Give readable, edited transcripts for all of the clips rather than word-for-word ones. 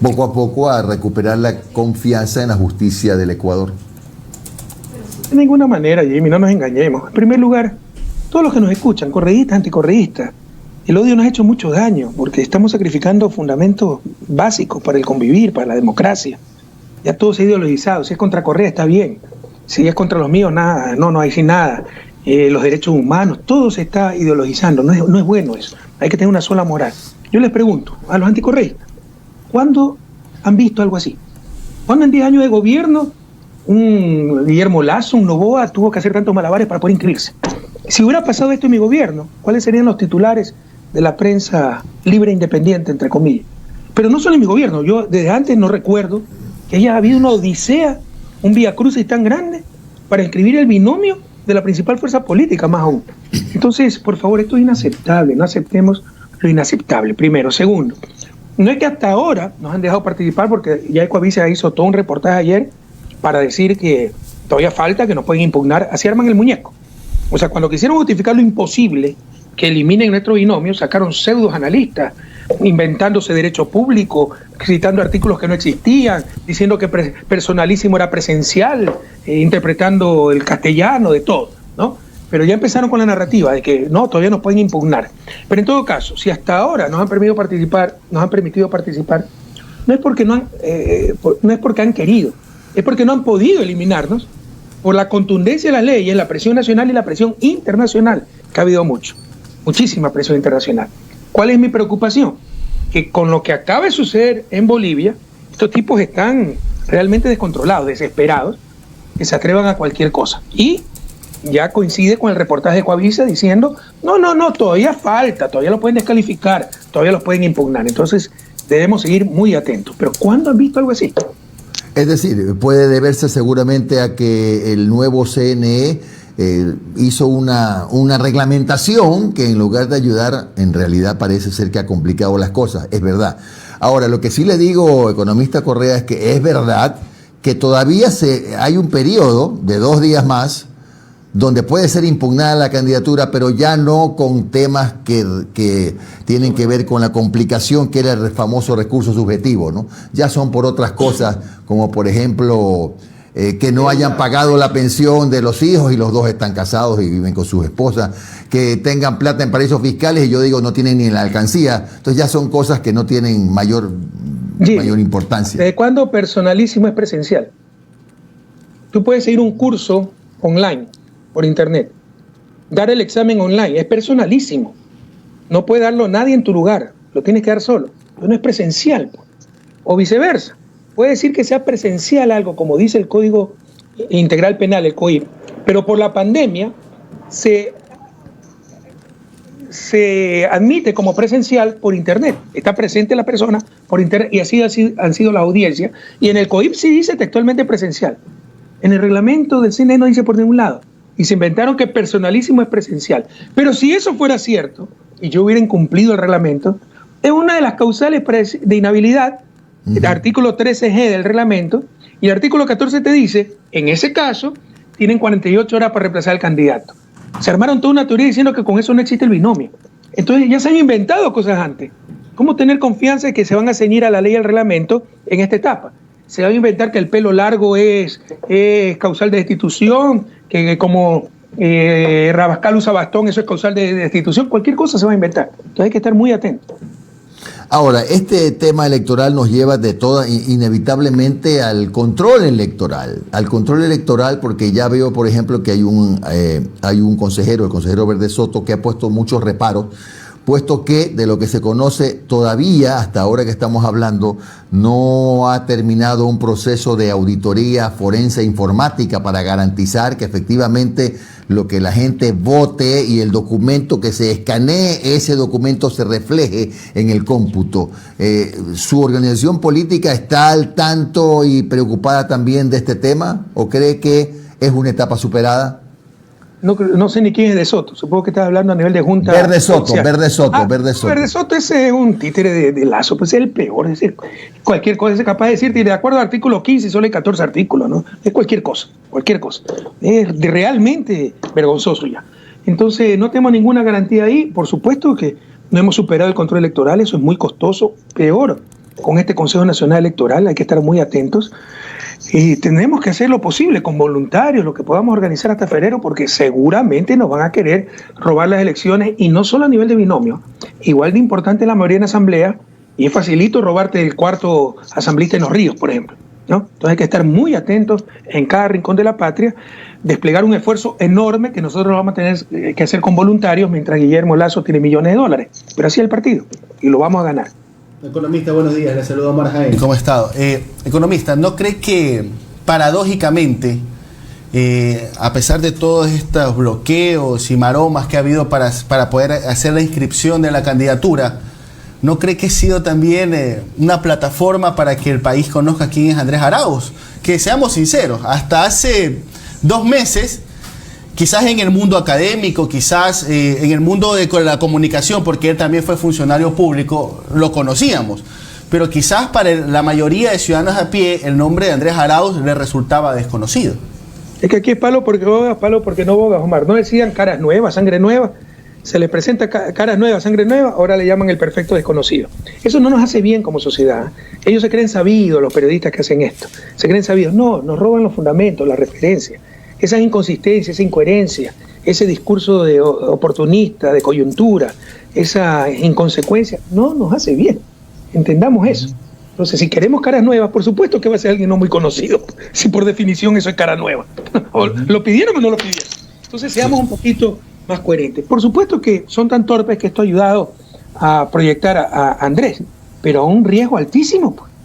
poco a poco a recuperar la confianza en la justicia del Ecuador? De ninguna manera, Jimmy, no nos engañemos. En primer lugar, todos los que nos escuchan, correístas, anticorreístas, el odio nos ha hecho mucho daño porque estamos sacrificando fundamentos básicos para el convivir, para la democracia. Ya todo se ha ideologizado. Si es contra Correa, está bien. Si es contra los míos, nada, no hay sin nada. Los derechos humanos, todo se está ideologizando. No es bueno eso. Hay que tener una sola moral. Yo les pregunto a los anticorreístas, ¿cuándo han visto algo así? ¿Cuándo en 10 años de gobierno un Guillermo Lasso, un Noboa, tuvo que hacer tantos malabares para poder inscribirse? Si hubiera pasado esto en mi gobierno, ¿cuáles serían los titulares de la prensa libre e independiente, entre comillas? Pero no solo en mi gobierno. Yo desde antes no recuerdo que haya habido una odisea, un viacrucis tan grande para inscribir el binomio de la principal fuerza política, más aún. Entonces, por favor, esto es inaceptable. No aceptemos lo inaceptable, primero. Segundo, no es que hasta ahora nos han dejado participar, porque ya Ecoavisa hizo todo un reportaje ayer para decir que todavía falta, que nos pueden impugnar. Así arman el muñeco. O sea, cuando quisieron justificar lo imposible, que eliminen nuestro binomio, sacaron pseudos analistas, inventándose derecho público, citando artículos que no existían, diciendo que personalísimo era presencial, interpretando el castellano, de todo, ¿no? Pero ya empezaron con la narrativa de que no, todavía nos pueden impugnar. Pero en todo caso, si hasta ahora nos han permitido participar, no es porque no es porque han querido, es porque no han podido eliminarnos por la contundencia de las leyes, la presión nacional y la presión internacional, que ha habido muchísima presión internacional. ¿Cuál es mi preocupación? Que con lo que acaba de suceder en Bolivia, estos tipos están realmente descontrolados, desesperados, que se atrevan a cualquier cosa. Y ya coincide con el reportaje de Ecoavisa diciendo, no, todavía falta, todavía lo pueden descalificar, todavía lo pueden impugnar. Entonces debemos seguir muy atentos. Pero ¿cuándo han visto algo así? Es decir, puede deberse seguramente a que el nuevo CNE hizo una reglamentación que en lugar de ayudar, en realidad parece ser que ha complicado las cosas, es verdad. Ahora, lo que sí le digo, economista Correa, es que es verdad que todavía hay un periodo de 2 días más donde puede ser impugnada la candidatura, pero ya no con temas que tienen que ver con la complicación que era el famoso recurso subjetivo, ¿no? Ya son por otras cosas, como por ejemplo que no hayan pagado la pensión de los hijos y los dos están casados y viven con sus esposas, que tengan plata en paraísos fiscales y yo digo no tienen ni la alcancía. Entonces ya son cosas que no tienen mayor importancia. ¿Desde cuándo personalísimo es presencial? Tú puedes ir a un curso online, por internet, dar el examen online, es personalísimo. No puede darlo nadie en tu lugar, lo tienes que dar solo. No es presencial. O viceversa. Puede decir que sea presencial algo, como dice el Código Integral Penal, el COIP, pero por la pandemia se admite como presencial por internet. Está presente la persona por internet y así han sido las audiencias. Y en el COIP sí dice textualmente presencial. En el reglamento del CNE no dice por ningún lado. Y se inventaron que personalísimo es presencial. Pero si eso fuera cierto, y yo hubiera incumplido el reglamento, es una de las causales de inhabilidad, el artículo 13G del reglamento, y el artículo 14 te dice, en ese caso, tienen 48 horas para reemplazar al candidato. Se armaron toda una teoría diciendo que con eso no existe el binomio. Entonces ya se han inventado cosas antes. ¿Cómo tener confianza de que se van a ceñir a la ley y al reglamento en esta etapa? Se va a inventar que el pelo largo es causal de destitución, que como Rabascal usa bastón, eso es causal de destitución, cualquier cosa se va a inventar. Entonces hay que estar muy atentos. Ahora, este tema electoral nos lleva inevitablemente al control electoral, porque ya veo, por ejemplo, que hay un consejero, el consejero Verde Soto, que ha puesto muchos reparos, puesto que de lo que se conoce todavía, hasta ahora que estamos hablando, no ha terminado un proceso de auditoría forense informática para garantizar que efectivamente lo que la gente vote y el documento que se escanee, ese documento se refleje en el cómputo. ¿Su organización política está al tanto y preocupada también de este tema o cree que es una etapa superada? No sé ni quién es de Soto, supongo que estás hablando a nivel de junta. Verde Soto. Verde Soto ese es un títere de Lazo, pues es el peor, es decir, cualquier cosa es capaz de decirte, y de acuerdo al artículo 15 solo hay 14 artículos, ¿no? Es cualquier cosa. Es realmente vergonzoso ya. Entonces no tenemos ninguna garantía ahí, por supuesto que no hemos superado el control electoral, eso es muy costoso, peor. con este Consejo Nacional Electoral, hay que estar muy atentos y tenemos que hacer lo posible con voluntarios, lo que podamos organizar hasta febrero, porque seguramente nos van a querer robar las elecciones, y no solo a nivel de binomio, igual de importante la mayoría en asamblea, y es facilito robarte el cuarto asambleísta en Los Ríos, por ejemplo, ¿no? Entonces hay que estar muy atentos en cada rincón de la patria, desplegar un esfuerzo enorme que nosotros vamos a tener que hacer con voluntarios, mientras Guillermo Lasso tiene millones de dólares, pero así es el partido, y lo vamos a ganar. Economista, buenos días, le saludo a Omar Jaén. ¿Cómo ha estado? Economista, ¿no cree que paradójicamente, a pesar de todos estos bloqueos y maromas que ha habido para poder hacer la inscripción de la candidatura, ¿no cree que ha sido también una plataforma para que el país conozca quién es Andrés Arauz? Que seamos sinceros, hasta hace 2 meses, quizás en el mundo académico, quizás en el mundo de la comunicación, porque él también fue funcionario público, lo conocíamos. Pero quizás para la mayoría de ciudadanos a pie, el nombre de Andrés Arauz le resultaba desconocido. Es que aquí es palo porque no bogas, Omar. No decían caras nuevas, sangre nueva. Se les presenta caras nuevas, sangre nueva, ahora le llaman el perfecto desconocido. Eso no nos hace bien como sociedad. Ellos se creen sabidos, los periodistas que hacen esto. Se creen sabidos. No, nos roban los fundamentos, la referencia. Esas inconsistencias, esa incoherencia, ese discurso de oportunista, de coyuntura, esa inconsecuencia, no nos hace bien. Entendamos eso. Entonces, si queremos caras nuevas, por supuesto que va a ser alguien no muy conocido, si por definición eso es cara nueva. O ¿lo pidieron o no lo pidieron? Entonces, seamos un poquito más coherentes. Por supuesto que son tan torpes que esto ha ayudado a proyectar a Andrés, pero a un riesgo altísimo, pues.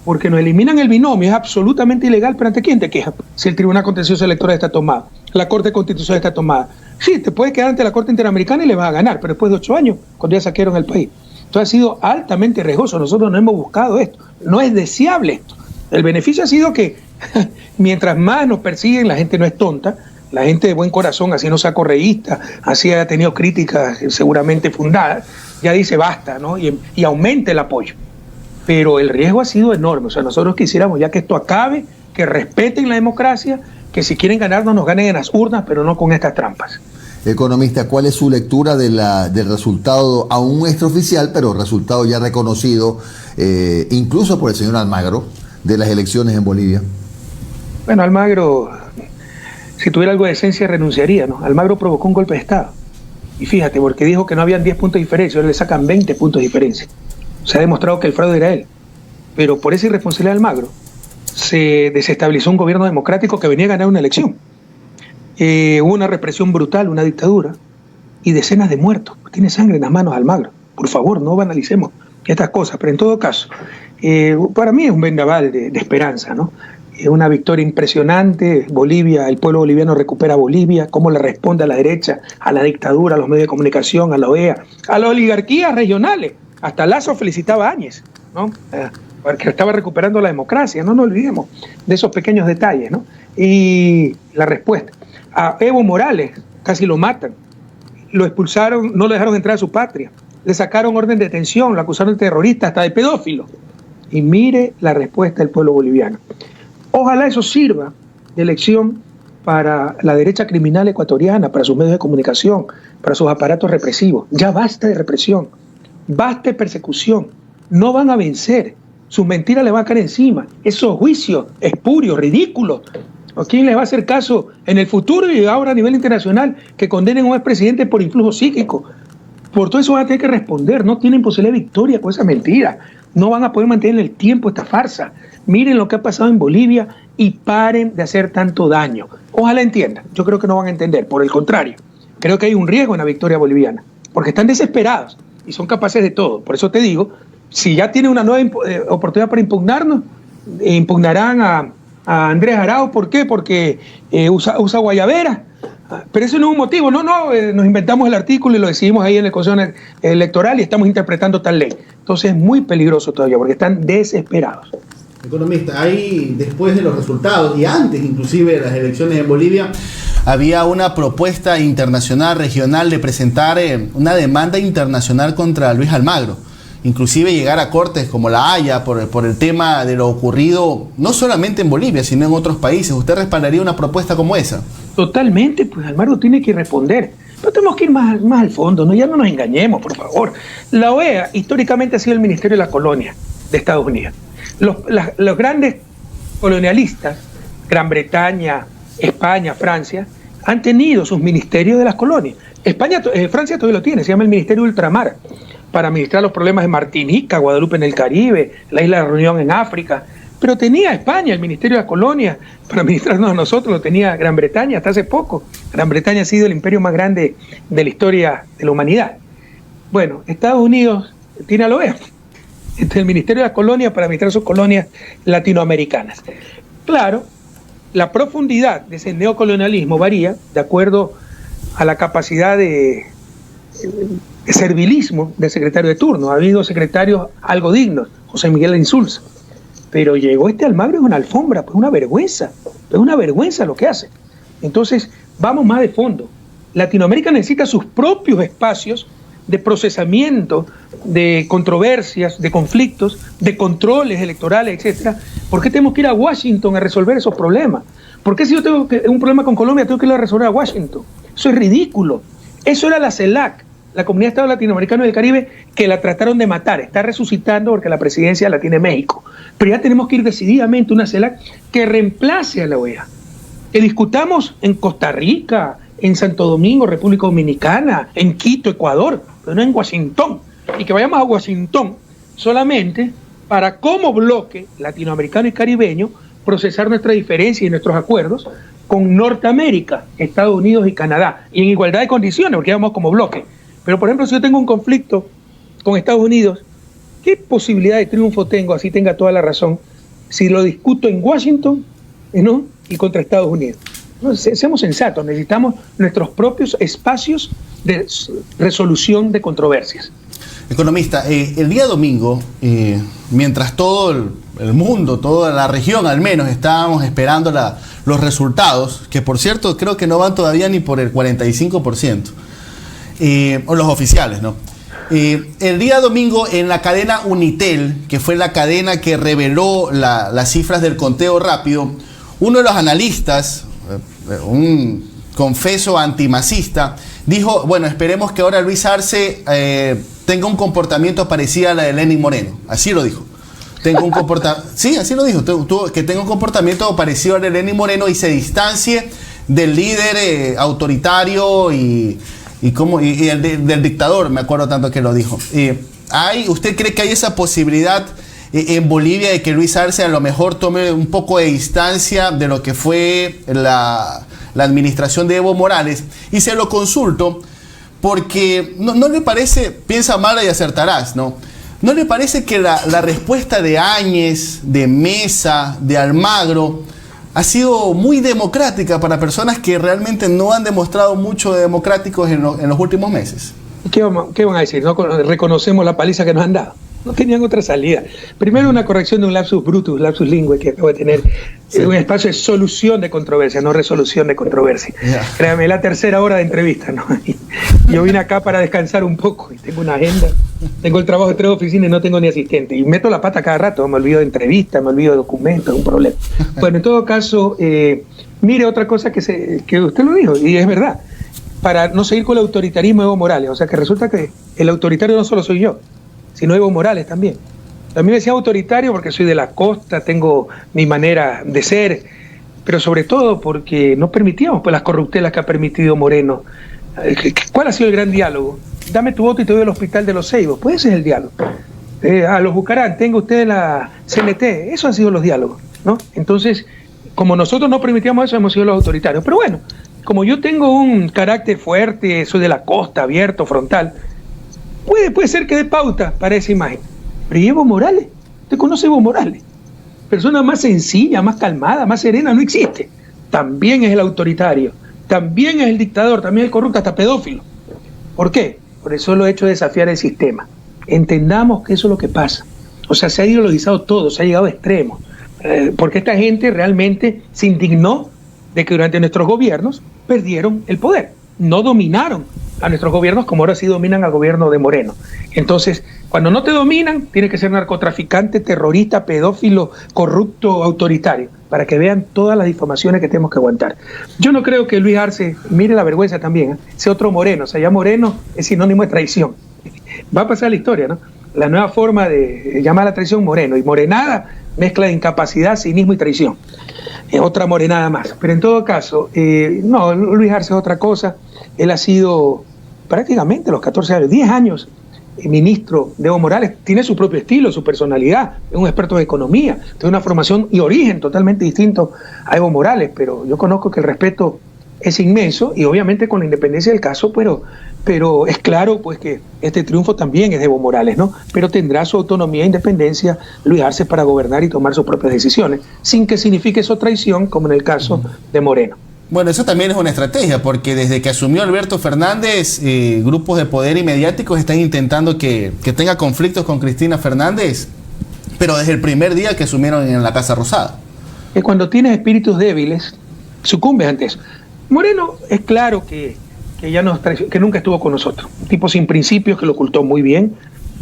Porque nos eliminan el binomio, es absolutamente ilegal, pero ¿ante quién te quejas? Si el Tribunal Contencioso Electoral está tomado, la Corte Constitucional está tomada. Sí, te puedes quedar ante la Corte Interamericana y le vas a ganar, pero después de 8 años, cuando ya saquearon el país. Entonces ha sido altamente riesgoso, nosotros no hemos buscado esto, no es deseable esto. El beneficio ha sido que mientras más nos persiguen, la gente no es tonta, la gente de buen corazón, así no sea correísta, así haya tenido críticas seguramente fundadas, ya dice basta, ¿no? Y aumente el apoyo. Pero el riesgo ha sido enorme. O sea, nosotros quisiéramos ya que esto acabe, que respeten la democracia, que si quieren ganarnos nos ganen en las urnas, pero no con estas trampas. Economista, ¿cuál es su lectura del resultado, aún extraoficial, pero resultado ya reconocido, incluso por el señor Almagro, de las elecciones en Bolivia? Bueno, Almagro, si tuviera algo de esencia, renunciaría, ¿no? Almagro provocó un golpe de Estado. Y fíjate, porque dijo que no habían 10 puntos de diferencia, ahora le sacan 20 puntos de diferencia. Se ha demostrado que el fraude era él. Pero por esa irresponsabilidad de Almagro se desestabilizó un gobierno democrático que venía a ganar una elección. Hubo una represión brutal, una dictadura, y decenas de muertos. Tiene sangre en las manos Almagro. Por favor, no banalicemos estas cosas. Pero en todo caso, para mí es un vendaval de esperanza, ¿no? Una victoria impresionante. Bolivia, el pueblo boliviano recupera Bolivia, cómo le responde a la derecha, a la dictadura, a los medios de comunicación, a la OEA, a las oligarquías regionales. Hasta Lasso felicitaba a Áñez, ¿no? Porque estaba recuperando la democracia. No nos olvidemos de esos pequeños detalles, ¿no? Y la respuesta. A Evo Morales casi lo matan. Lo expulsaron, no lo dejaron entrar a su patria. Le sacaron orden de detención, lo acusaron de terrorista, hasta de pedófilo. Y mire la respuesta del pueblo boliviano. Ojalá eso sirva de lección para la derecha criminal ecuatoriana, para sus medios de comunicación, para sus aparatos represivos. Ya basta de represión. Basta de persecución, no van a vencer, sus mentiras le van a caer encima, esos juicios espurios, ridículos. ¿A quién les va a hacer caso en el futuro y ahora a nivel internacional que condenen a un expresidente por influjo psíquico? Por todo eso van a tener que responder, no tienen posibilidad de victoria con esa mentira, no van a poder mantener en el tiempo esta farsa. Miren lo que ha pasado en Bolivia y paren de hacer tanto daño. Ojalá entiendan, yo creo que no van a entender, por el contrario, creo que hay un riesgo en la victoria boliviana, porque están desesperados y son capaces de todo. Por eso te digo, si ya tienen una nueva oportunidad para impugnarnos, impugnarán a Andrés Arauz. ¿Por qué? Porque usa guayabera. Pero eso no es un motivo. No, nos inventamos el artículo y lo decidimos ahí en el Consejo Electoral y estamos interpretando tal ley. Entonces es muy peligroso todavía porque están desesperados. Economista, ahí después de los resultados y antes inclusive de las elecciones en Bolivia, había una propuesta internacional, regional, de presentar una demanda internacional contra Luis Almagro. Inclusive llegar a cortes como La Haya por el tema de lo ocurrido, no solamente en Bolivia, sino en otros países. ¿Usted respaldaría una propuesta como esa? Totalmente, pues Almagro tiene que responder. Pero tenemos que ir más al fondo, ¿no? Ya no nos engañemos, por favor. La OEA históricamente ha sido el Ministerio de la Colonia de Estados Unidos. Los grandes colonialistas, Gran Bretaña, España, Francia, han tenido sus ministerios de las colonias. Francia todavía lo tiene, se llama el Ministerio de Ultramar, para administrar los problemas de Martinica, Guadalupe en el Caribe, la isla de Reunión en África. Pero tenía España el Ministerio de las Colonias para administrarnos a nosotros, lo tenía Gran Bretaña hasta hace poco. Gran Bretaña ha sido el imperio más grande de la historia de la humanidad. Bueno, Estados Unidos tiene a la OEA, el Ministerio de las Colonias para administrar sus colonias latinoamericanas. Claro, la profundidad de ese neocolonialismo varía de acuerdo a la capacidad de servilismo del secretario de turno. Ha habido secretarios algo dignos, José Miguel Insulza, pero llegó Almagro, es una alfombra, pues es una vergüenza lo que hace. Entonces, vamos más de fondo. Latinoamérica necesita sus propios espacios de procesamiento, de controversias, de conflictos, de controles electorales, etcétera. ¿Por qué tenemos que ir a Washington a resolver esos problemas? ¿Por qué si yo tengo un problema con Colombia tengo que ir a resolver a Washington? Eso es ridículo. Eso era la CELAC, la Comunidad de Estados Latinoamericanos del Caribe, que la trataron de matar. Está resucitando porque la presidencia la tiene México. Pero ya tenemos que ir decididamente a una CELAC que reemplace a la OEA. Que discutamos en Costa Rica, en Santo Domingo, República Dominicana, en Quito, Ecuador, pero no en Washington. Y que vayamos a Washington solamente para, como bloque latinoamericano y caribeño, procesar nuestras diferencias y nuestros acuerdos con Norteamérica, Estados Unidos y Canadá, y en igualdad de condiciones, porque vamos como bloque. Pero, por ejemplo, si yo tengo un conflicto con Estados Unidos, ¿qué posibilidad de triunfo tengo, así tenga toda la razón, si lo discuto en Washington, ¿no?, y contra Estados Unidos? No, seamos sensatos, necesitamos nuestros propios espacios de resolución de controversias. Economista, el día domingo, mientras todo el mundo, toda la región al menos, estábamos esperando los resultados, que por cierto creo que no van todavía ni por el 45%, o los oficiales, ¿no? El día domingo en la cadena Unitel, que fue la cadena que reveló las cifras del conteo rápido, uno de los analistas, un confeso antimacista, dijo, bueno, esperemos que ahora Luis Arce tenga un comportamiento parecido a la de Lenín Moreno. Así lo dijo. Sí, así lo dijo. Que tenga un comportamiento parecido al de Lenín Moreno y se distancie del líder autoritario y del dictador, me acuerdo tanto que lo dijo. ¿Usted cree que hay esa posibilidad en Bolivia de que Luis Arce a lo mejor tome un poco de distancia de lo que fue la administración de Evo Morales? Y se lo consulto porque no le parece, piensa mal y acertarás, ¿no? ¿No le parece que la respuesta de Áñez, de Mesa, de Almagro ha sido muy democrática para personas que realmente no han demostrado mucho de democráticos en los últimos meses? ¿Qué van a decir? ¿No reconocemos la paliza que nos han dado? No tenían otra salida. Primero, una corrección de un lapsus brutus, lapsus lingüe que acabo de tener. Sí. Un espacio de solución de controversia, no resolución de controversia. Yeah. Créame, la tercera hora de entrevista, ¿no? Yo vine acá para descansar un poco y tengo una agenda. Tengo el trabajo de 3 oficinas y no tengo ni asistente. Y meto la pata cada rato, me olvido de entrevistas, me olvido de documentos, es un problema. Bueno, en todo caso, mire otra cosa que usted lo dijo, y es verdad. Para no seguir con el autoritarismo de Evo Morales. O sea, que resulta que el autoritario no solo soy yo, sino Evo Morales también. A mí me decía autoritario porque soy de la costa, tengo mi manera de ser, pero sobre todo porque no permitíamos pues las corruptelas que ha permitido Moreno. ¿Cuál ha sido el gran diálogo? Dame tu voto y te doy al hospital de los Ceibos. Pues ese es el diálogo. A los Bucarán, tenga usted la CNT. Eso han sido los diálogos, ¿no? Entonces, como nosotros no permitíamos eso, hemos sido los autoritarios. Pero bueno, como yo tengo un carácter fuerte, soy de la costa, abierto, frontal, puede ser que dé pauta para esa imagen. Pero ¿y Evo Morales? ¿Usted conoce a Evo Morales? Persona más sencilla, más calmada, más serena, no existe. También es el autoritario, también es el dictador, también es el corrupto, hasta pedófilo. ¿Por qué? Por eso lo he hecho desafiar el sistema. Entendamos que eso es lo que pasa. O sea, se ha ideologizado todo, se ha llegado a extremos. Porque esta gente realmente se indignó de que durante nuestros gobiernos perdieron el poder. No dominaron a nuestros gobiernos como ahora sí dominan al gobierno de Moreno. Entonces, cuando no te dominan, tienes que ser narcotraficante, terrorista, pedófilo, corrupto, autoritario, para que vean todas las difamaciones que tenemos que aguantar. Yo no creo que Luis Arce, mire la vergüenza también, sea otro Moreno. O sea, ya Moreno es sinónimo de traición. Va a pasar la historia, ¿no? la nueva forma de llamar a la traición Moreno. Y morenada, mezcla de incapacidad, cinismo y traición. Otra morenada más. Pero en todo caso, no, Luis Arce es otra cosa. Él ha sido prácticamente los 14 años, 10 años, ministro de Evo Morales. Tiene su propio estilo, su personalidad. Es un experto de economía. Tiene una formación y origen totalmente distinto a Evo Morales. Pero yo conozco que el respeto es inmenso y obviamente con la independencia del caso, pero es claro pues que este triunfo también es de Evo Morales, ¿no? Pero tendrá su autonomía e independencia Luis Arce para gobernar y tomar sus propias decisiones, sin que signifique eso traición, como en el caso de Moreno. Bueno, eso también es una estrategia, porque desde que asumió Alberto Fernández, grupos de poder y mediáticos están intentando que tenga conflictos con Cristina Fernández, pero desde el primer día que asumieron en la Casa Rosada. Que cuando tienes espíritus débiles, sucumbes ante eso. Moreno es claro que ya nos que nunca estuvo con nosotros, un tipo sin principios que lo ocultó muy bien.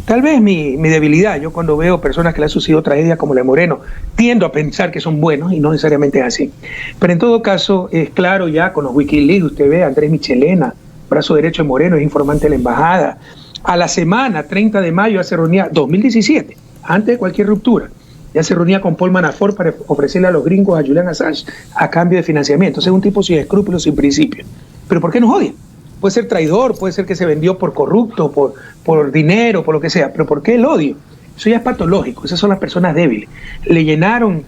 Tal vez mi debilidad, yo cuando veo personas que le han sucedido tragedia como la de Moreno, tiendo a pensar que son buenos y no necesariamente es así. Pero en todo caso, es claro ya con los Wikileaks, usted ve a Andrés Michelena, brazo derecho de Moreno, es informante de la embajada. A la semana, 30 de mayo, ya se reunía, 2017, antes de cualquier ruptura, ya se reunía con Paul Manafort para ofrecerle a los gringos a Julian Assange a cambio de financiamiento. O sea, es un tipo sin escrúpulos, sin principios. ¿Pero por qué nos odia? Puede ser traidor, puede ser que se vendió por corrupto, por dinero, por lo que sea, pero ¿por qué el odio? Eso ya es patológico, esas son las personas débiles. Le llenaron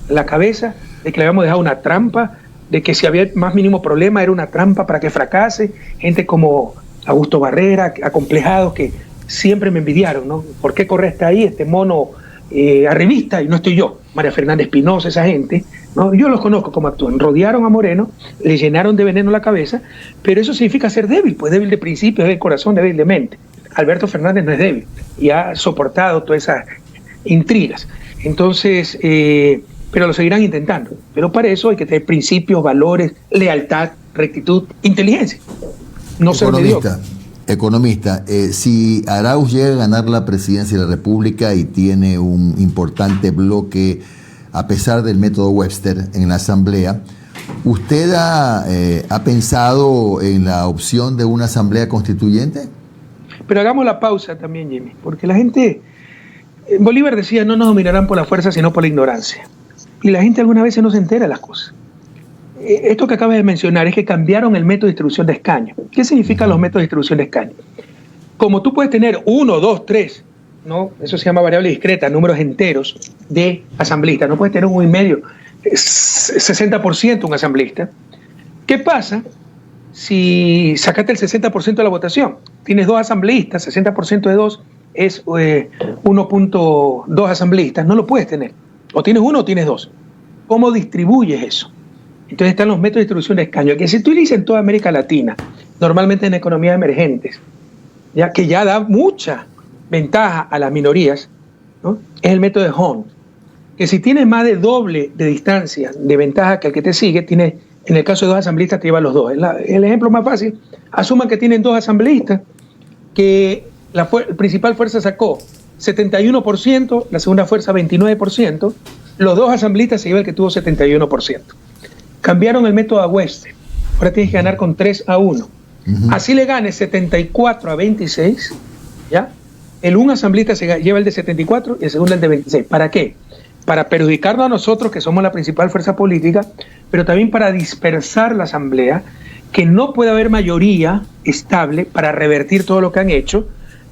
la cabeza de que le habíamos dejado una trampa, de que si había más mínimo problema era una trampa para que fracase. Gente como Augusto Barrera, acomplejados, que siempre me envidiaron, ¿no? ¿Por qué Correa está ahí, este mono arribista, y no estoy yo? María Fernanda Espinosa, esa gente, ¿no? Yo los conozco cómo actúan. Rodearon a Moreno, le llenaron de veneno la cabeza, pero eso significa ser débil, pues débil de principio, débil de corazón, débil de mente. Alberto Fernández no es débil y ha soportado todas esas intrigas. Entonces, pero lo seguirán intentando. Pero para eso hay que tener principios, valores, lealtad, rectitud, inteligencia. No ser mediocre. Economista, si Arauz llega a ganar la presidencia de la República y tiene un importante bloque, a pesar del método Webster en la Asamblea, ¿usted ha pensado en la opción de una Asamblea Constituyente? Pero hagamos la pausa también, Jimmy, porque la gente, Bolívar decía, no nos dominarán por la fuerza, sino por la ignorancia. Y la gente algunas veces no se entera de las cosas. Esto que acabas de mencionar es que cambiaron el método de distribución de escaños. ¿Qué significan los métodos de distribución de escaños? Como tú puedes tener 1, 2, 3, ¿no? Eso se llama variable discreta, números enteros de asambleístas. No puedes tener 1,5, 60% un asambleísta. ¿Qué pasa si sacaste el 60% de la votación? Tienes 2 asambleístas, 60% de 2 es 1.2 asambleístas. No lo puedes tener. O tienes 1 o tienes 2. ¿Cómo distribuyes eso? Entonces están los métodos de distribución de escaños, que se utilizan en toda América Latina, normalmente en economías emergentes, ya que ya da mucha ventaja a las minorías, ¿no? Es el método de Hund, que si tienes más de doble de distancia de ventaja que el que te sigue, tienes, en el caso de 2 asambleístas te llevan los 2. El ejemplo más fácil, asuman que tienen 2 asambleístas, que la principal fuerza sacó 71%, la segunda fuerza 29%, los 2 asambleístas se lleva el que tuvo 71%. Cambiaron el método a Webster. Ahora tienes que ganar con 3-1. Así le ganes 74-26, ¿ya? El un asambleísta se lleva el de 74 y el segundo el de 26. ¿Para qué? Para perjudicarnos a nosotros, que somos la principal fuerza política, pero también para dispersar la asamblea, que no puede haber mayoría estable para revertir todo lo que han hecho,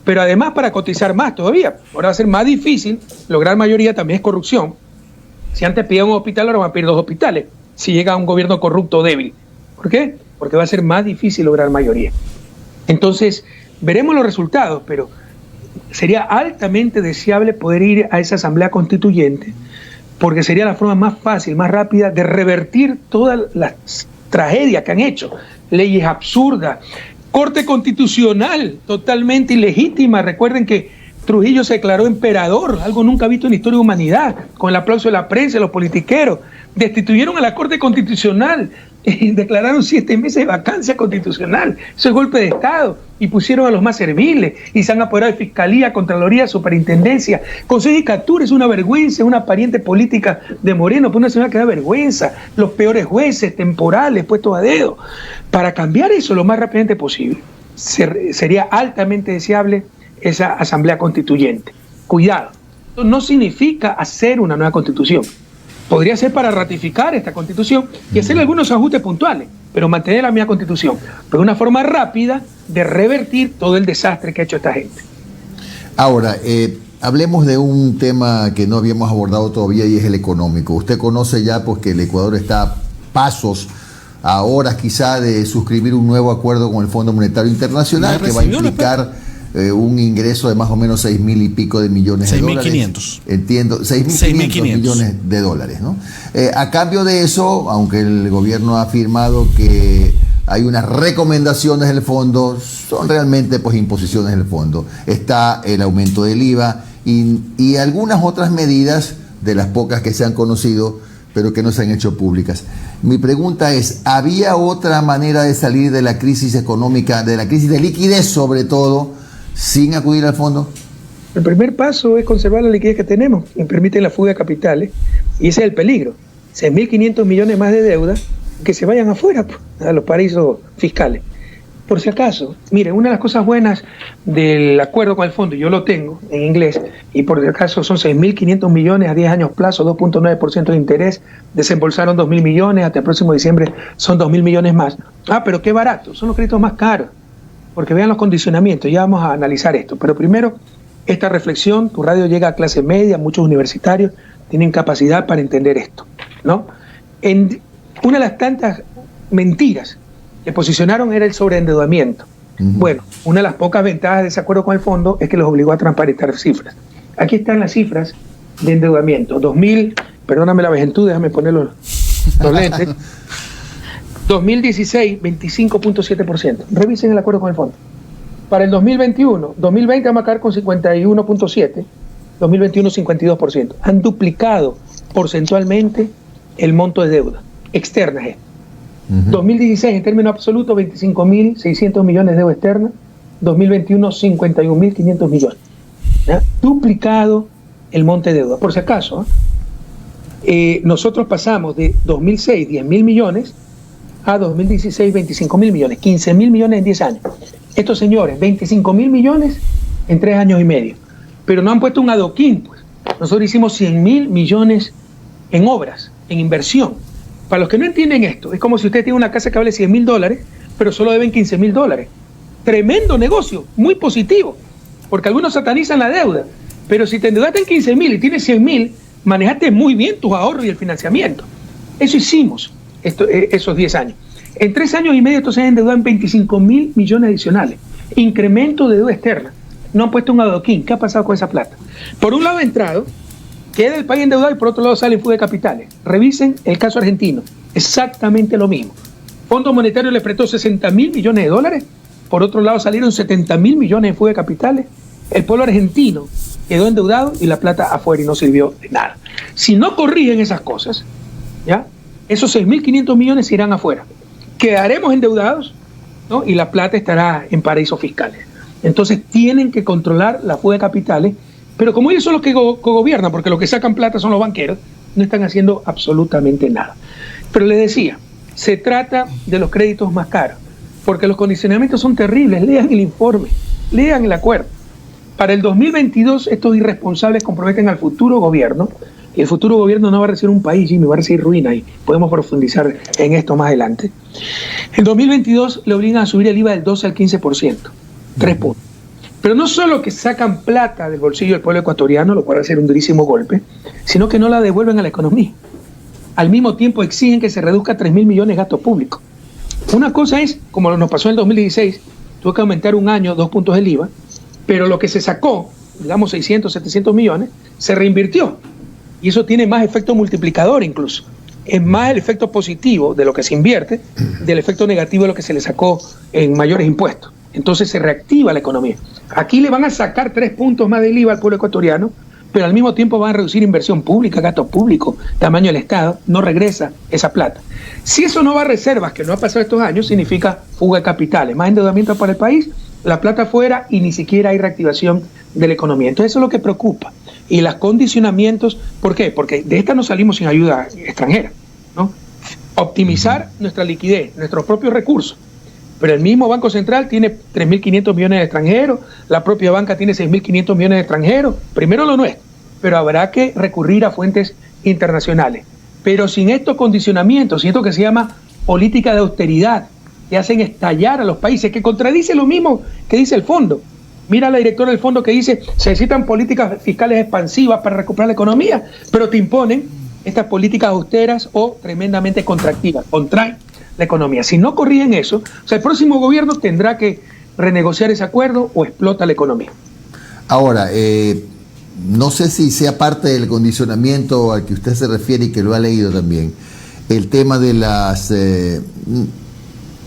pero además para cotizar más todavía. Ahora va a ser más difícil lograr mayoría, también es corrupción. Si antes pedían un hospital, ahora van a pedir 2 hospitales. Si llega a un gobierno corrupto débil. ¿Por qué? Porque va a ser más difícil lograr mayoría. Entonces, veremos los resultados, pero sería altamente deseable poder ir a esa asamblea constituyente, porque sería la forma más fácil, más rápida de revertir todas las tragedias que han hecho. Leyes absurdas, corte constitucional totalmente ilegítima. Recuerden que Trujillo se declaró emperador, algo nunca visto en la historia de la humanidad, con el aplauso de la prensa, de los politiqueros. Destituyeron a la Corte Constitucional, declararon 7 meses de vacancia constitucional. Eso es golpe de Estado. Y pusieron a los más serviles y se han apoderado de Fiscalía, Contraloría, Superintendencia. Consejo de Captura es una vergüenza, una pariente política de Moreno, pues una señora que da vergüenza. Los peores jueces temporales puestos a dedo. Para cambiar eso lo más rápidamente posible, sería altamente deseable esa asamblea constituyente. Cuidado, esto no significa hacer una nueva constitución. Podría ser para ratificar esta constitución y hacer algunos ajustes puntuales, pero mantener la misma constitución. Pero una forma rápida de revertir todo el desastre que ha hecho esta gente. Ahora, hablemos de un tema que no habíamos abordado todavía y es el económico. Usted conoce ya pues que el Ecuador está a pasos, a horas quizá de suscribir un nuevo acuerdo con el Fondo Monetario Internacional que va a implicar un ingreso de más o menos 6.000 y pico de millones de dólares. 6.500. Entiendo, 6.500 millones de dólares, ¿no? A cambio de eso, aunque el gobierno ha afirmado que hay unas recomendaciones del fondo, son realmente pues imposiciones del fondo. Está el aumento del IVA y algunas otras medidas de las pocas que se han conocido, pero que no se han hecho públicas. Mi pregunta es, ¿había otra manera de salir de la crisis económica, de la crisis de liquidez sobre todo, sin acudir al fondo? El primer paso es conservar la liquidez que tenemos y permite la fuga de capitales, y ese es el peligro. 6.500 millones más de deuda que se vayan afuera, a los paraísos fiscales. Por si acaso, miren, una de las cosas buenas del acuerdo con el fondo, yo lo tengo en inglés, y por si acaso son 6.500 millones a 10 años plazo, 2.9% de interés, desembolsaron 2.000 millones, hasta el próximo diciembre son 2.000 millones más. Ah, pero qué barato, son los créditos más caros, porque vean los condicionamientos, ya vamos a analizar esto. Pero primero, esta reflexión, tu radio llega a clase media, muchos universitarios tienen capacidad para entender esto, ¿no? Una de las tantas mentiras que posicionaron era el sobreendeudamiento. Bueno, una de las pocas ventajas de ese acuerdo con el fondo es que los obligó a transparentar cifras. Aquí están las cifras de endeudamiento. 2000, perdóname la vejentud, déjame poner los lentes. 2016, 25.7%. Revisen el acuerdo con el fondo. Para el 2021, 2020 vamos a caer con 51.7%, 2021 52%. Han duplicado porcentualmente el monto de deuda externa. 2016 en términos absolutos 25.600 millones de deuda externa, 2021 51.500 millones. ¿Ya? Duplicado el monte de deuda. Por si acaso, nosotros pasamos de 2006 10.000 millones a 2016 25.000 millones, 15.000 millones en 10 años. Estos señores, 25.000 millones en 3 años y medio. Pero no han puesto un adoquín, pues. Nosotros hicimos 100.000 millones en obras, en inversión. Para los que no entienden esto, es como si usted tiene una casa que vale $100.000, pero solo deben $15.000. Tremendo negocio, muy positivo, porque algunos satanizan la deuda, pero si te endeudaste en 15.000 y tienes 100.000, manejaste muy bien tus ahorros y el financiamiento. Eso hicimos esos 10 años. En 3 años y medio esto se ha endeudado en 25.000 millones adicionales. Incremento de deuda externa. No han puesto un adoquín. ¿Qué ha pasado con esa plata? Por un lado ha entrado, queda el país endeudado y por otro lado sale en fuga de capitales. Revisen el caso argentino. Exactamente lo mismo. Fondo Monetario le prestó 60.000 millones de dólares. Por otro lado salieron 70.000 millones en fuga de capitales. El pueblo argentino quedó endeudado y la plata afuera y no sirvió de nada. Si no corrigen esas cosas, ¿ya? Esos 6.500 millones se irán afuera. Quedaremos endeudados, ¿no? Y la plata estará en paraísos fiscales. Entonces tienen que controlar la fuga de capitales, pero como ellos son los que gobiernan, porque los que sacan plata son los banqueros, no están haciendo absolutamente nada. Pero les decía, se trata de los créditos más caros, porque los condicionamientos son terribles. Lean el informe, lean el acuerdo. Para el 2022 estos irresponsables comprometen al futuro gobierno, y el futuro gobierno no va a recibir un país, Jimmy, va a recibir ruina, y podemos profundizar en esto más adelante. En 2022 le obligan a subir el IVA del 12 al 15%, 3 puntos. Pero no solo que sacan plata del bolsillo del pueblo ecuatoriano, lo cual va a ser un durísimo golpe, sino que no la devuelven a la economía. Al mismo tiempo exigen que se reduzca 3.000 millones de gastos públicos. Una cosa es, como nos pasó en el 2016, tuvo que aumentar un año 2 puntos del IVA, pero lo que se sacó, digamos 600, 700 millones, se reinvirtió. Y eso tiene más efecto multiplicador incluso. Es más el efecto positivo de lo que se invierte, del efecto negativo de lo que se le sacó en mayores impuestos. Entonces se reactiva la economía. Aquí le van a sacar 3 puntos más del IVA al pueblo ecuatoriano, pero al mismo tiempo van a reducir inversión pública, gasto público, tamaño del Estado, no regresa esa plata. Si eso no va a reservas, que no ha pasado estos años, significa fuga de capitales, más endeudamiento para el país, la plata fuera y ni siquiera hay reactivación de la economía. Entonces eso es lo que preocupa. Y los condicionamientos, ¿por qué? Porque de esta no salimos sin ayuda extranjera, ¿no? Optimizar nuestra liquidez, nuestros propios recursos, Pero el mismo Banco Central tiene 3.500 millones de extranjeros, la propia banca tiene 6.500 millones de extranjeros, primero lo nuestro, pero habrá que recurrir a fuentes internacionales. Pero sin estos condicionamientos, sin esto que se llama política de austeridad, que hacen estallar a los países, que contradice lo mismo que dice el fondo. Mira la directora del fondo que dice, se necesitan políticas fiscales expansivas para recuperar la economía, pero te imponen estas políticas austeras o tremendamente contractivas, contraen la economía. Si no corrigen eso, o sea, el próximo gobierno tendrá que renegociar ese acuerdo o explota la economía. Ahora, no sé si sea parte del condicionamiento al que usted se refiere y que lo ha leído también, el tema de las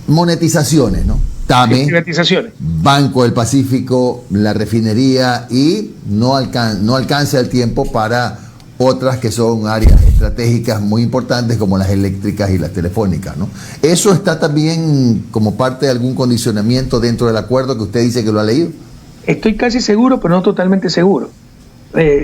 monetizaciones, ¿no? TAME, privatizaciones. Banco del Pacífico, la refinería y no alcanza el tiempo para otras que son áreas estratégicas muy importantes como las eléctricas y las telefónicas, ¿no? ¿Eso está también como parte de algún condicionamiento dentro del acuerdo que usted dice que lo ha leído? Estoy casi seguro, pero no totalmente seguro.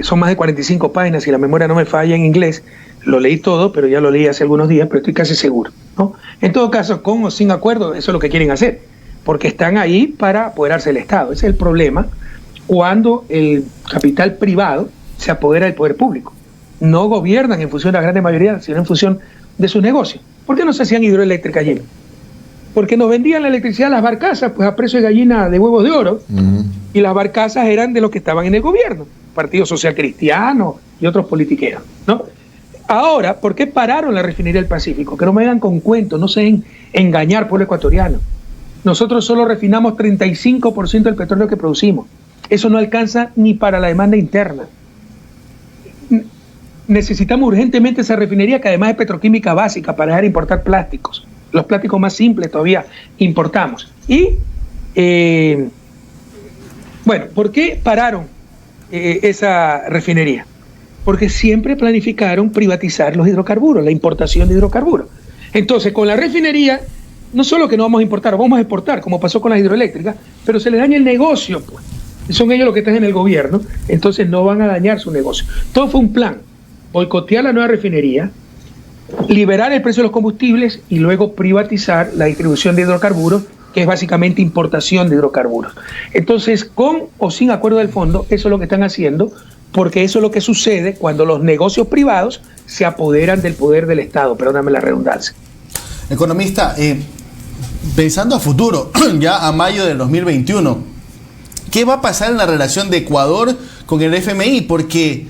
Son más de 45 páginas, si la memoria no me falla en inglés. Lo leí todo, pero ya lo leí hace algunos días, pero estoy casi seguro, ¿no? En todo caso, con o sin acuerdo, eso es lo que quieren hacer, porque están ahí para apoderarse del Estado. Ese es el problema cuando el capital privado se apodera del poder público. No gobiernan en función de la gran mayoría, sino en función de sus negocios. ¿Por qué no se hacían hidroeléctricas allí? Porque nos vendían la electricidad a las barcazas, pues a precio de gallina de huevos de oro, y las barcazas eran de los que estaban en el gobierno, Partido Social Cristiano y otros politiqueros, ¿no? Ahora, ¿por qué pararon la refinería del Pacífico? Que no me vengan con cuentos, no se dejen engañar, pueblo ecuatoriano. Nosotros solo refinamos 35% del petróleo que producimos. Eso no alcanza ni para la demanda interna. Necesitamos urgentemente esa refinería, que además es petroquímica básica para dejar de importar plásticos. Los plásticos más simples todavía importamos. Y, bueno, ¿por qué pararon esa refinería? Porque siempre planificaron privatizar los hidrocarburos, la importación de hidrocarburos. Entonces, con la refinería, no solo que no vamos a importar, vamos a exportar, como pasó con las hidroeléctricas, pero se les daña el negocio, pues. Son ellos los que están en el gobierno, entonces no van a dañar su negocio. Todo fue un plan: boicotear la nueva refinería, liberar el precio de los combustibles y luego privatizar la distribución de hidrocarburos, que es básicamente importación de hidrocarburos. Entonces, con o sin acuerdo del fondo, eso es lo que están haciendo, porque eso es lo que sucede cuando los negocios privados se apoderan del poder del Estado, perdóname la redundancia. Economista, pensando a futuro, ya a mayo del 2021, ¿qué va a pasar en la relación de Ecuador con el FMI? Porque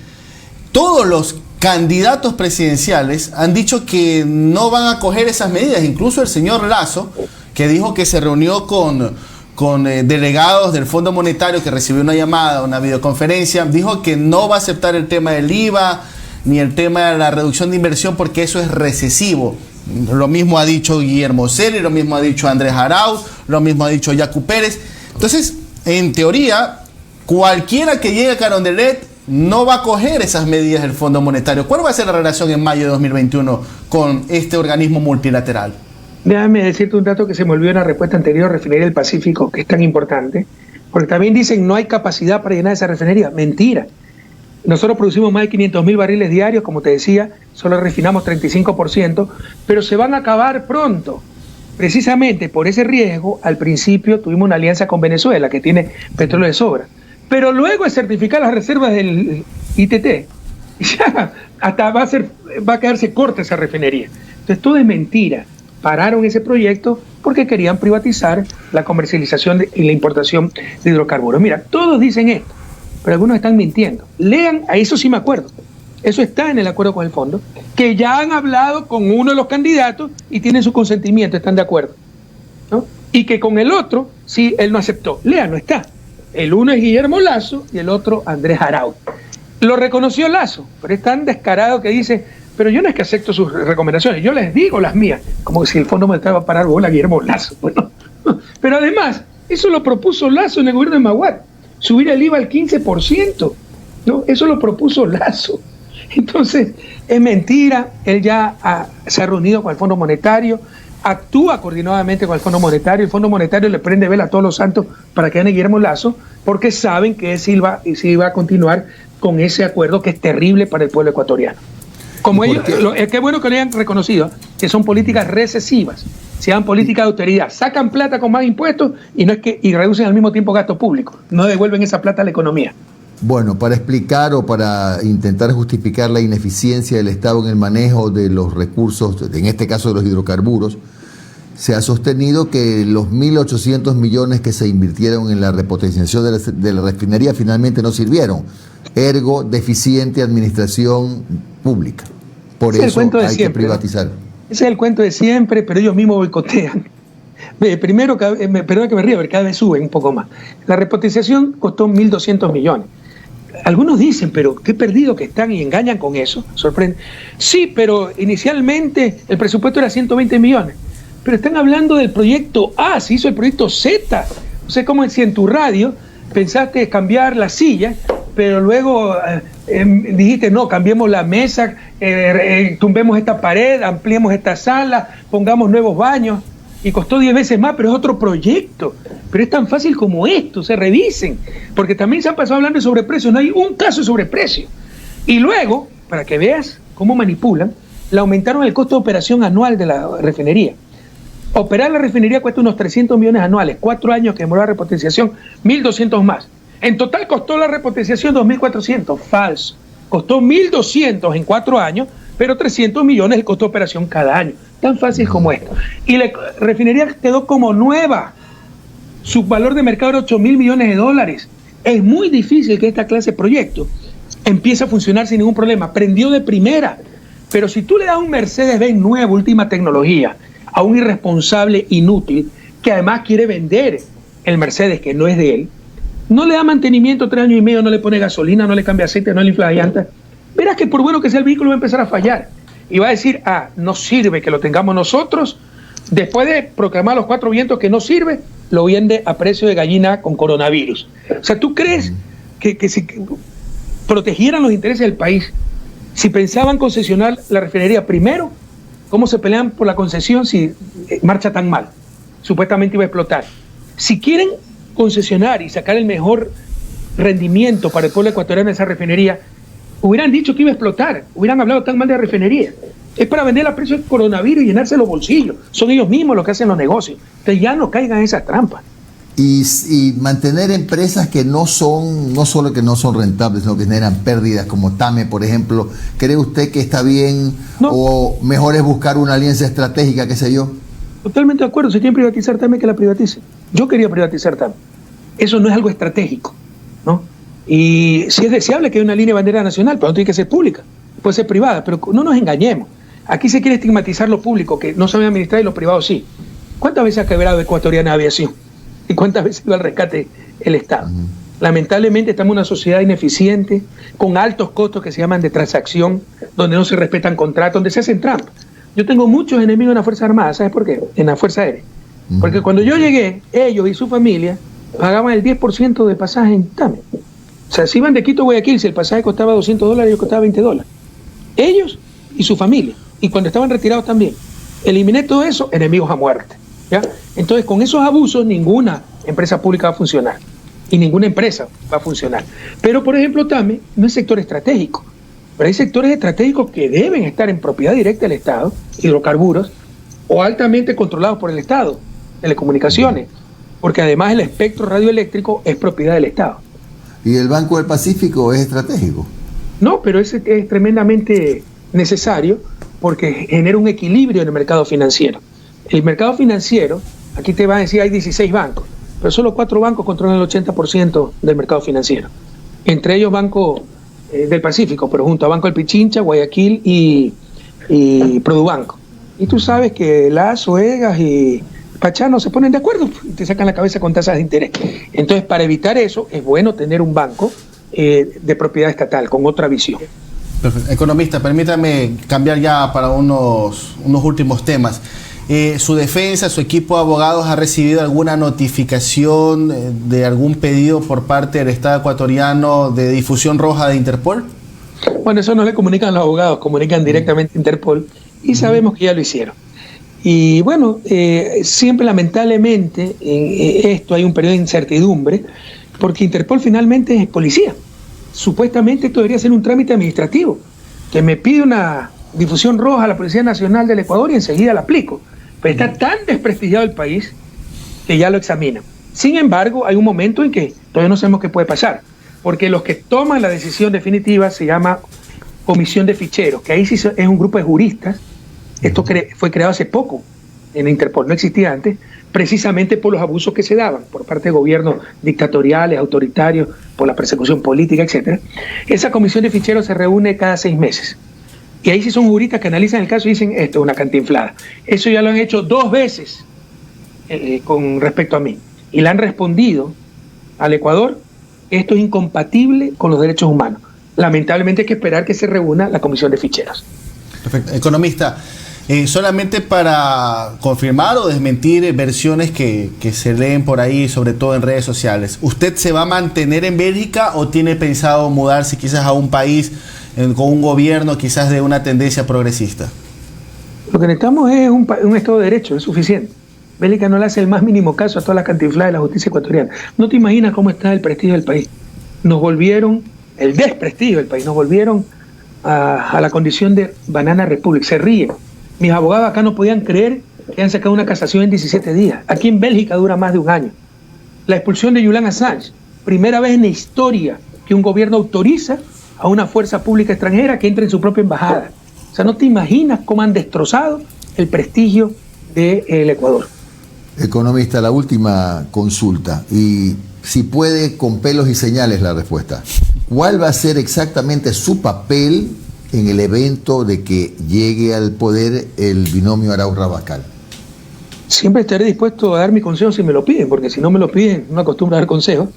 todos los candidatos presidenciales han dicho que no van a coger esas medidas, incluso el señor Lasso, que dijo que se reunió con delegados del Fondo Monetario, que recibió una llamada, una videoconferencia, dijo que no va a aceptar el tema del IVA ni el tema de la reducción de inversión porque eso es recesivo. Lo mismo ha dicho Guillermo Celi, lo mismo ha dicho Andrés Arauz, lo mismo ha dicho Yacu Pérez. Entonces, en teoría, cualquiera que llegue a Carondelet no va a coger esas medidas del Fondo Monetario. ¿Cuál va a ser la relación en mayo de 2021 con este organismo multilateral? Déjame decirte un dato que se me olvidó en la respuesta anterior, refinería del Pacífico, que es tan importante, porque también dicen no hay capacidad para llenar esa refinería. Mentira. Nosotros producimos más de 500.000 barriles diarios, como te decía, solo refinamos 35%, pero se van a acabar pronto. Precisamente por ese riesgo, al principio tuvimos una alianza con Venezuela, que tiene petróleo de sobra. Pero luego de certificar las reservas del ITT, ya hasta va a quedarse corta esa refinería. Entonces todo es mentira. Pararon ese proyecto porque querían privatizar la comercialización y la importación de hidrocarburos. Mira, todos dicen esto, pero algunos están mintiendo. Lean, a eso sí me acuerdo. Eso está en el acuerdo con el fondo, que ya han hablado con uno de los candidatos y tienen su consentimiento, están de acuerdo, ¿no? Y que con el otro, sí, él no aceptó. Lean, no está. El uno es Guillermo Lasso y el otro Andrés Arauz. Lo reconoció Lasso, pero es tan descarado que dice, pero yo no es que acepto sus recomendaciones, yo les digo las mías, como si el Fondo Monetario va a parar bola a Guillermo Lasso. Bueno, pero además, eso lo propuso Lasso en el gobierno de Maguad, subir el IVA al 15%, ¿no? Eso lo propuso Lasso. Entonces, es mentira, él ya se ha reunido con el Fondo Monetario, actúa coordinadamente con el Fondo Monetario, el Fondo Monetario le prende vela a todos los santos para que gane Guillermo Lasso, porque saben que sí va a continuar con ese acuerdo que es terrible para el pueblo ecuatoriano. Como ellos, qué bueno que lo hayan reconocido, que son políticas recesivas. se llaman políticas de austeridad. Sacan plata con más impuestos y reducen al mismo tiempo gastos públicos. No devuelven esa plata a la economía. Bueno, para explicar o para intentar justificar la ineficiencia del Estado en el manejo de los recursos, en este caso de los hidrocarburos, se ha sostenido que los 1.800 millones que se invirtieron en la repotenciación de la refinería finalmente no sirvieron. Ergo, deficiente administración pública. Por eso hay que privatizar. Ese es el cuento de siempre, pero ellos mismos boicotean. Primero, perdón que me ría, pero cada vez sube un poco más. La repotenciación costó 1.200 millones. Algunos dicen, pero qué perdido que están, y engañan con eso. Sorprende. Sí, pero inicialmente el presupuesto era 120 millones. Pero están hablando del proyecto A, se hizo el proyecto Z. O sea, como si en tu radio pensaste cambiar la silla, pero luego dijiste, no, cambiemos la mesa, tumbemos esta pared, ampliemos esta sala, pongamos nuevos baños, y costó 10 veces más, pero es otro proyecto. Pero es tan fácil como esto, se revisen, porque también se han pasado hablando de sobreprecio, no hay un caso de sobreprecio. Y luego, para que veas cómo manipulan, le aumentaron el costo de operación anual de la refinería. Operar la refinería cuesta unos 300 millones anuales, 4 años que demoró la repotenciación, 1.200 más. En total costó la repotenciación 2.400, falso. Costó 1.200 en 4 años, pero 300 millones el costo de operación cada año. Tan fácil como esto. Y la refinería quedó como nueva. Su valor de mercado era 8.000 millones de dólares. Es muy difícil que esta clase de proyecto empiece a funcionar sin ningún problema. Prendió de primera. Pero si tú le das un Mercedes-Benz nuevo, última tecnología, a un irresponsable inútil, que además quiere vender el Mercedes que no es de él, no le da mantenimiento 3 años y medio, no le pone gasolina, no le cambia aceite, no le infla la llanta, verás que por bueno que sea el vehículo va a empezar a fallar. Y va a decir, no sirve que lo tengamos nosotros. Después de proclamar los 4 vientos que no sirve, lo vende a precio de gallina con coronavirus. O sea, ¿tú crees que si protegieran los intereses del país, si pensaban concesionar la refinería primero, cómo se pelean por la concesión si marcha tan mal? Supuestamente iba a explotar. Si quieren concesionar y sacar el mejor rendimiento para el pueblo ecuatoriano de esa refinería, hubieran dicho que iba a explotar, hubieran hablado tan mal de la refinería. Es para vender a precio del coronavirus y llenarse los bolsillos. Son ellos mismos los que hacen los negocios. Entonces ya no caigan en esas trampas. Y mantener empresas que no solo que no son rentables, sino que generan pérdidas, como TAME, por ejemplo, ¿cree usted que está bien? No. ¿O mejor es buscar una alianza estratégica, qué sé yo? Totalmente de acuerdo. Si quieren privatizar TAME, que la privaticen. Yo quería privatizar TAME. Eso no es algo estratégico, ¿no? Y sí es deseable que haya una línea de bandera nacional, pero no tiene que ser pública, puede ser privada, pero no nos engañemos. Aquí se quiere estigmatizar lo público, que no saben administrar, y lo privado sí. ¿Cuántas veces ha quebrado Ecuatoriana Aviación? ¿Y cuántas veces va al rescate el Estado? Lamentablemente estamos en una sociedad ineficiente, con altos costos que se llaman de transacción, donde no se respetan contratos, donde se hacen trampas. Yo tengo muchos enemigos en la Fuerza Armada, ¿sabes por qué? En la Fuerza Aérea. Porque cuando yo llegué, ellos y su familia pagaban el 10% de pasaje en TAME. O sea, si iban de Quito a Guayaquil, si el pasaje costaba $200, ellos costaba $20. Ellos y su familia. Y cuando estaban retirados también. Eliminé todo eso, enemigos a muerte. ¿Ya? Entonces, con esos abusos, ninguna empresa pública va a funcionar. Y ninguna empresa va a funcionar. Pero, por ejemplo, TAME no es sector estratégico. Pero hay sectores estratégicos que deben estar en propiedad directa del Estado, hidrocarburos, o altamente controlados por el Estado, telecomunicaciones. Porque además el espectro radioeléctrico es propiedad del Estado. ¿Y el Banco del Pacífico es estratégico? No, pero es tremendamente necesario porque genera un equilibrio en el mercado financiero. El mercado financiero, aquí te van a decir hay 16 bancos, pero solo 4 bancos controlan el 80% del mercado financiero. Entre ellos Banco del Pacífico, pero junto a Banco del Pichincha, Guayaquil y Produbanco. Y tú sabes que Lazo, Egas y Pachá no se ponen de acuerdo y te sacan la cabeza con tasas de interés. Entonces, para evitar eso, es bueno tener un banco de propiedad estatal, con otra visión. Perfecto. Economista, permítame cambiar ya para unos últimos temas. ¿Su defensa, su equipo de abogados ha recibido alguna notificación de algún pedido por parte del Estado ecuatoriano de difusión roja de Interpol? Bueno, eso no le comunican los abogados, comunican directamente a Interpol y sabemos que ya lo hicieron. Y bueno, siempre lamentablemente en esto hay un periodo de incertidumbre porque Interpol finalmente es policía. Supuestamente esto debería ser un trámite administrativo, que me pide una difusión roja a la Policía Nacional del Ecuador y enseguida la aplico. Pero está tan desprestigiado el país que ya lo examinan. Sin embargo, hay un momento en que todavía no sabemos qué puede pasar, porque los que toman la decisión definitiva se llama Comisión de Ficheros, que ahí sí es un grupo de juristas. Esto fue creado hace poco en Interpol, no existía antes, precisamente por los abusos que se daban por parte de gobiernos dictatoriales, autoritarios, por la persecución política, etc. Esa Comisión de Ficheros se reúne cada 6 meses. Y ahí sí son juristas que analizan el caso y dicen, esto es una cantinflada. Eso ya lo han hecho 2 veces con respecto a mí. Y le han respondido al Ecuador, esto es incompatible con los derechos humanos. Lamentablemente hay que esperar que se reúna la Comisión de Ficheros. Perfecto. Economista, solamente para confirmar o desmentir versiones que se leen por ahí, sobre todo en redes sociales, ¿usted se va a mantener en Bélgica o tiene pensado mudarse quizás a un país con un gobierno quizás de una tendencia progresista? Lo que necesitamos es un Estado de Derecho, es suficiente. Bélgica no le hace el más mínimo caso a todas las cantinfladas de la justicia ecuatoriana. No te imaginas cómo está el prestigio del país. Nos volvieron, el desprestigio del país, nos volvieron a la condición de Banana Republic. Se ríen. Mis abogados acá no podían creer que han sacado una casación en 17 días. Aquí en Bélgica dura más de 1 año. La expulsión de Julian Assange, primera vez en la historia que un gobierno autoriza a una fuerza pública extranjera que entre en su propia embajada. O sea, no te imaginas cómo han destrozado el prestigio del Ecuador. Economista, la última consulta, y si puede con pelos y señales la respuesta. ¿Cuál va a ser exactamente su papel en el evento de que llegue al poder el binomio Arauz-Rabascal? Siempre estaré dispuesto a dar mi consejo si me lo piden, porque si no me lo piden, no me acostumbro a dar consejos.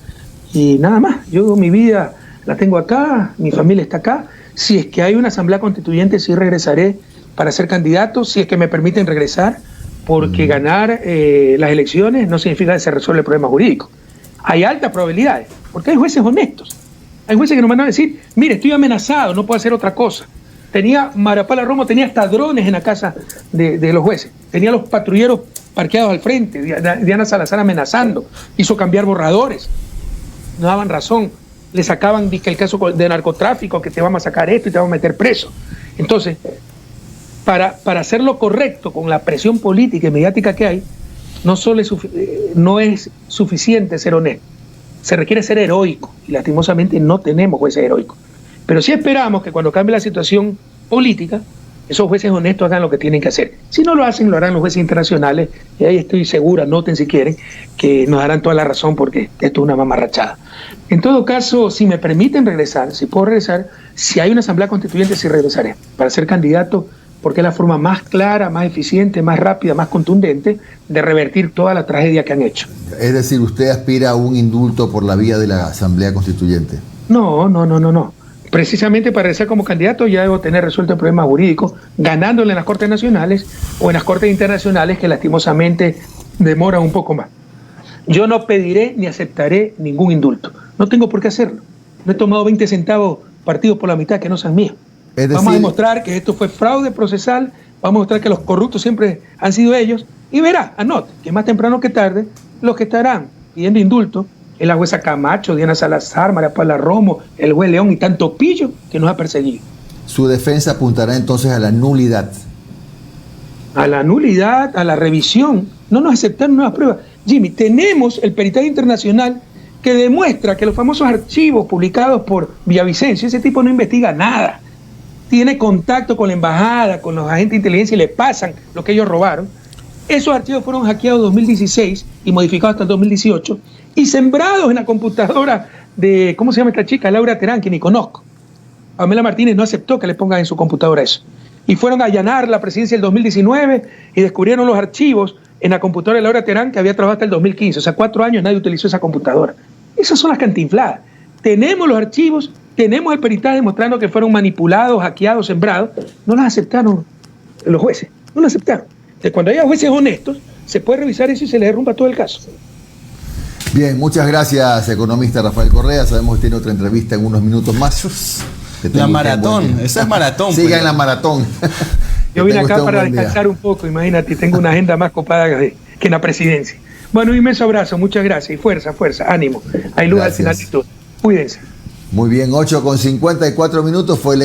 Y nada más, yo mi vida la tengo acá, mi familia está acá. Si es que hay una asamblea constituyente, sí regresaré para ser candidato, si es que me permiten regresar, porque ganar las elecciones no significa que se resuelve el problema jurídico. Hay altas probabilidades, porque hay jueces honestos. Hay jueces que nos mandan a decir, mire, estoy amenazado, no puedo hacer otra cosa. Marapala Romo tenía hasta drones en la casa de los jueces. Tenía los patrulleros parqueados al frente, Diana Salazar amenazando, hizo cambiar borradores. No daban razón, le sacaban el caso de narcotráfico, que te vamos a sacar esto y te vamos a meter preso. Entonces, para hacer lo correcto con la presión política y mediática que hay, no es suficiente ser honesto. Se requiere ser heroico, y lastimosamente no tenemos jueces heroicos. Pero sí esperamos que cuando cambie la situación política, esos jueces honestos hagan lo que tienen que hacer. Si no lo hacen, lo harán los jueces internacionales, y ahí estoy segura, noten si quieren, que nos darán toda la razón porque esto es una mamarrachada. En todo caso, si me permiten regresar, si puedo regresar, si hay una asamblea constituyente, sí regresaré para ser candidato, porque es la forma más clara, más eficiente, más rápida, más contundente de revertir toda la tragedia que han hecho. Es decir, ¿usted aspira a un indulto por la vía de la Asamblea Constituyente? No. Precisamente para regresar como candidato ya debo tener resuelto el problema jurídico, ganándole en las Cortes Nacionales o en las Cortes Internacionales, que lastimosamente demoran un poco más. Yo no pediré ni aceptaré ningún indulto. No tengo por qué hacerlo. No he tomado 20 centavos partidos por la mitad que no sean míos. Vamos a demostrar que esto fue fraude procesal, vamos a demostrar que los corruptos siempre han sido ellos, y verá, anote, que más temprano que tarde, los que estarán pidiendo indulto es la jueza Camacho, Diana Salazar, Marapala Romo, el juez León y tanto pillo que nos ha perseguido. Su defensa apuntará entonces a la nulidad. A la nulidad, a la revisión. No nos aceptaron nuevas pruebas. Jimmy, tenemos el peritaje internacional que demuestra que los famosos archivos publicados por Villavicencio, ese tipo no investiga nada. Tiene contacto con la embajada, con los agentes de inteligencia y le pasan lo que ellos robaron. Esos archivos fueron hackeados en 2016 y modificados hasta el 2018 y sembrados en la computadora de, ¿cómo se llama esta chica? Laura Terán, que ni conozco. Pamela Martínez no aceptó que le pongan en su computadora eso. Y fueron a allanar la presidencia del 2019 y descubrieron los archivos en la computadora de Laura Terán, que había trabajado hasta el 2015. O sea, 4 años nadie utilizó esa computadora. Esas son las cantinfladas. Tenemos los archivos, tenemos el peritaje demostrando que fueron manipulados, hackeados, sembrados. No las aceptaron los jueces, no las aceptaron. Entonces, cuando haya jueces honestos, se puede revisar eso y se le derrumba todo el caso. Bien, muchas gracias, economista Rafael Correa. Sabemos que tiene otra entrevista en unos minutos más. La maratón, esa es maratón. Siga en la maratón. Yo vine acá para descansar un poco, imagínate, tengo una agenda más copada que en la presidencia. Bueno, un inmenso abrazo, muchas gracias y fuerza, ánimo. Hay luz al final de todo. Cuídense. Muy bien, 8:54 fue el